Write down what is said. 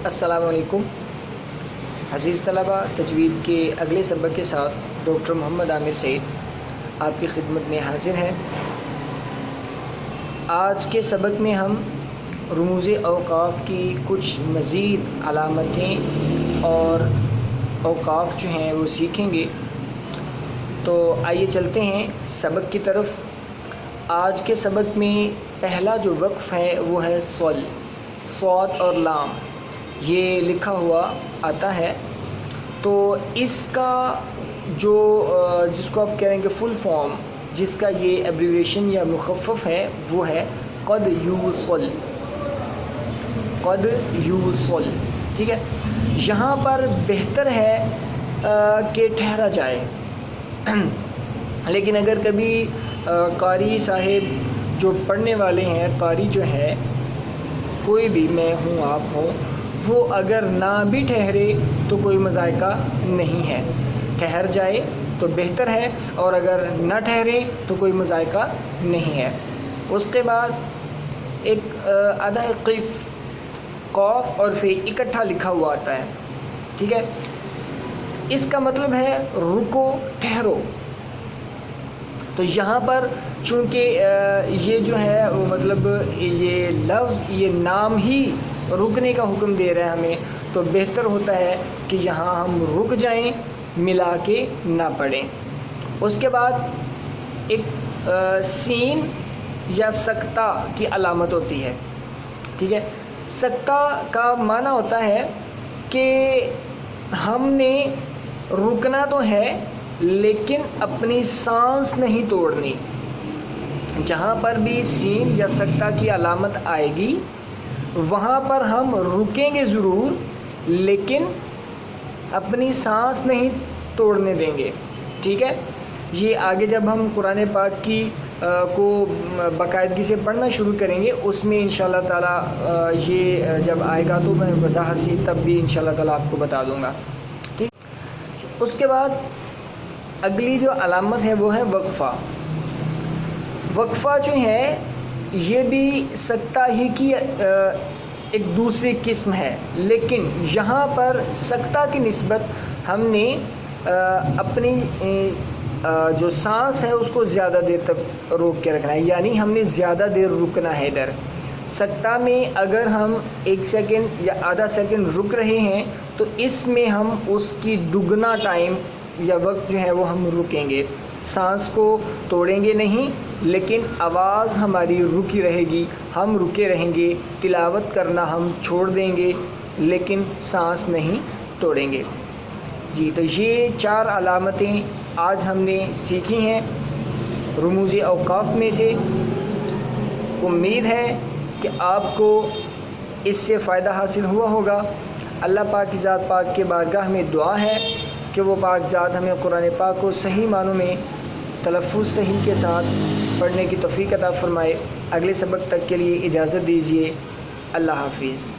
अस्सलाम वालेकुम अज़ीज़ तलबा। तजवीद के अगले सबक के साथ डॉक्टर मोहम्मद आमिर सईद आपकी खिदमत में हाजिर हैं। आज के सबक में हम रमूज़ औक़ाफ़ की कुछ मज़ीद अलामतें और औक़ाफ़ जो हैं वो सीखेंगे। तो आइए चलते हैं सबक की तरफ। आज के सबक में पहला जो वक्फ़ है वो है सल, सौद और लाम, ये लिखा हुआ आता है। तो इसका जो जिसको आप कह रहे हैं कि फुल फॉर्म, जिसका ये एब्रीविएशन या मुख़फ़्फ़फ़ है वो है क़द यूसल, क़द यूसल। ठीक है, यहाँ पर बेहतर है कि ठहरा जाए, लेकिन अगर कभी कारी साहिब जो पढ़ने वाले हैं, कारी जो है कोई भी, मैं हूँ आप हो, वो अगर ना भी ठहरे तो कोई मज़ायका नहीं है, ठहर जाए तो बेहतर है, और अगर ना ठहरे तो कोई मज़ायका नहीं है। उसके बाद एक आधा क़िफ़, क़ाफ़ और फ़े इकट्ठा लिखा हुआ आता है। ठीक है, इसका मतलब है रुको, ठहरो। तो यहाँ पर चूँकि ये जो है वो मतलब ये लफ्ज़, ये नाम ही रुकने का हुक्म दे रहा है हमें, तो बेहतर होता है कि यहाँ हम रुक जाएं, मिला के ना पढ़ें। उसके बाद एक सीन या सक्ता की अलामत होती है। ठीक है, सक्ता का माना होता है कि हमने रुकना तो है लेकिन अपनी सांस नहीं तोड़नी। जहाँ पर भी सीन या सक्ता की अलामत आएगी वहाँ पर हम रुकेंगे ज़रूर, लेकिन अपनी सांस नहीं तोड़ने देंगे। ठीक है, ये आगे जब हम कुरान पाक की को बाकायदगी से पढ़ना शुरू करेंगे उसमें इंशाअल्लाह ताला ये जब आएगा तो मैं वज़ाहत से तब भी इंशाअल्लाह ताला आपको बता दूँगा। ठीक, उसके बाद अगली जो अलामत है वो है वक्फ़ा। वक्फ़ा जो है ये भी सक्ता ही की एक दूसरी किस्म है, लेकिन यहाँ पर सक्ता की निस्बत हमने अपनी जो सांस है उसको ज़्यादा देर तक रोक के रखना है, यानी हमने ज़्यादा देर रुकना है। इधर सक्ता में अगर हम 1 सेकंड या आधा सेकंड रुक रहे हैं तो इसमें हम उसकी दुगना टाइम या वक्त जो है वो हम रुकेंगे। सांस को तोड़ेंगे नहीं, लेकिन आवाज़ हमारी रुकी रहेगी, हम रुके रहेंगे। तिलावत करना हम छोड़ देंगे, लेकिन सांस नहीं तोड़ेंगे। जी, तो ये 4 अलामतें आज हमने सीखी हैं रमूज़ औक़ाफ़ में से। उम्मीद है कि आपको इससे फ़ायदा हासिल हुआ होगा। अल्लाह पाक की ज़ात पाक के बारगाह में दुआ है कि वो पाक ज़ात हमें कुरान पाक को सही मानों में तलफ़्फ़ुज़ सही के साथ पढ़ने की तौफ़ीक़ अता फ़रमाए। अगले सबक तक के लिए इजाज़त दीजिए। अल्लाह हाफ़िज़।